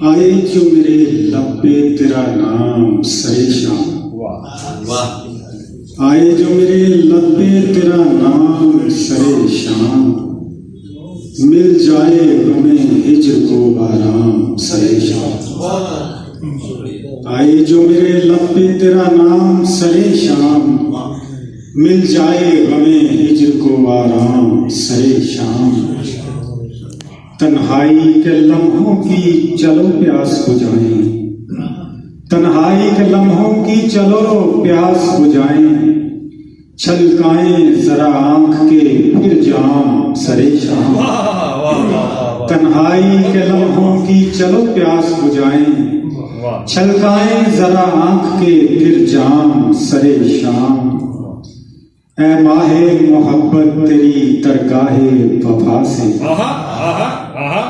آئے جو میرے لب پہ تیرا نام سرے شام، آئے جو میرے لب پہ تیرا نام سرے شام، مل جائے ہمیں ہجر کو آرام سرے شام، آئے جو میرے لب پہ تیرا نام سرے شام، مل جائے ہمیں ہجر کو آرام سرے شام، تنہائی کے لمحوں کی چلو پیاس بجھائیں، تنہائی کے لمحوں کی چلو پیاس بجھائیں، چھلکائیں ذرا آنکھ کے پھر جام سرے شام، تنہائی کے لمحوں کی چلو پیاس بجھائیں، چھلکائیں ذرا آنکھ کے پھر جام سرے شام، اے ماہ محبت تیری درگاہ وفا سے،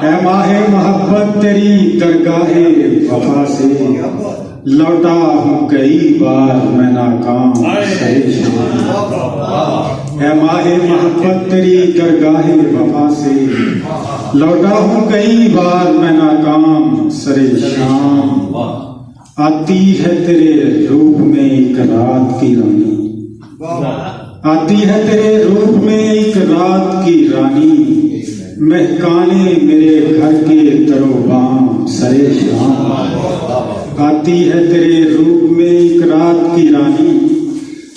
اے ماہ محبت تیری درگاہ وفا سے، لوٹا ہوں کئی بار میں ناکام سرے شام، اے ماہ محبت تیری درگاہ وفا سے، لوٹا ہوں کئی بار میں ناکام سرے شام، آتی ہے تیرے روپ میں ایک رات کی رانی، آتی ہے تیرے روپ میں ایک رات کی رانی، مہکانے میرے گھر کے در و بام سرے شام، آتی ہے تیرے روپ میں ایک رات کی رانی،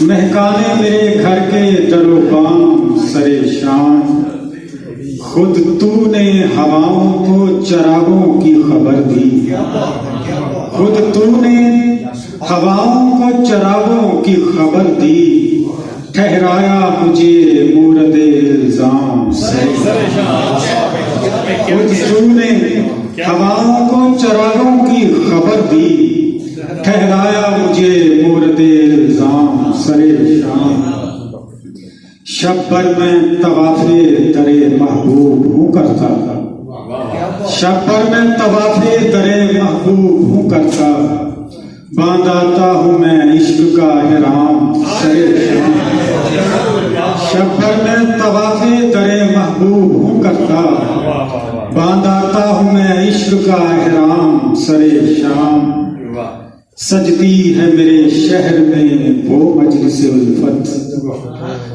مہکانے میرے گھر کے در و بام سرے شام، خود تو نے ہواؤں کو چراغوں کی خبر دی، خود تو نے ہواؤں کو چراغوں کی خبر دی، ٹھہرایا مجھے مورد الزام سرے شام، خود تو نے ہواؤں کو چراغوں کی خبر دی، ٹھہرایا مجھے مورد الزام سرے شام، شب بھر میں طواف در محبوب ہوں کرتا، شب بھر میں طواف در محبوب ہوں کرتا، باندھاتا ہوں میں عشق کا احرام سرے شام، شب بھر میں طواف در محبوب ہوں کرتا، باندھاتا ہوں میں عشق کا احرام سرے شام، سجتی ہے میرے شہر میں وہ مجلس الفت،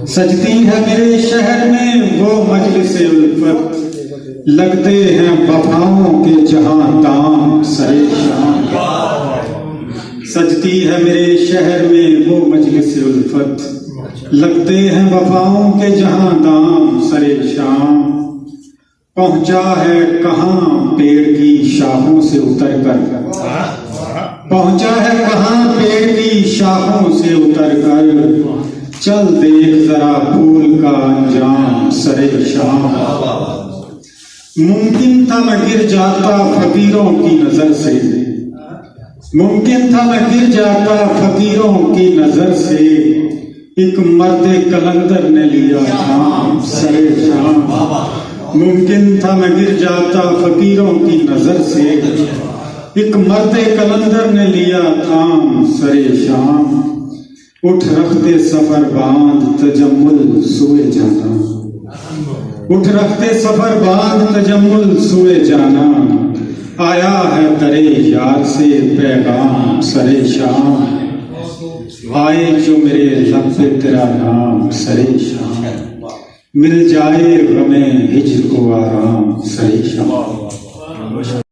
سجتی ہے میرے شہر میں وہ مجلس الفت، لگتے ہیں وفاؤں کے جہاں دام سرے شام، سجتی ہے میرے شہر میں وہ مجلس الفت، لگتے ہیں وفاؤں کے جہاں دام سرے شام، پہنچا ہے کہاں پیڑ کی شاخوں سے اتر کر، پہنچا ہے کہاں پیڑ کی شاخوں سے اتر کر، چل دیکھ ذرا پھول کا انجام سرے شام، ممکن تھا میں گر جاتا فقیروں کی نظر سے، ممکن تھا میں گر جاتا فقیروں کی نظر سے، ایک مرد کلندر نے لیا تھام سرے شام، ممکن تھا میں گر جاتا فقیروں کی نظر سے، ایک مرد کلندر نے لیا تھام سرے شام، اٹھ رکھتے سفر باندھ تجمل سوئے جانا، اٹھ رکھتے سفر باندھ تجمل سوئے جانا، آیا ہے درے یار سے پیغام سرے شام، آئے جو میرے لب پہ تیرا نام سرے شام، مل جائے غمیں ہجر کو آرام سرے شام۔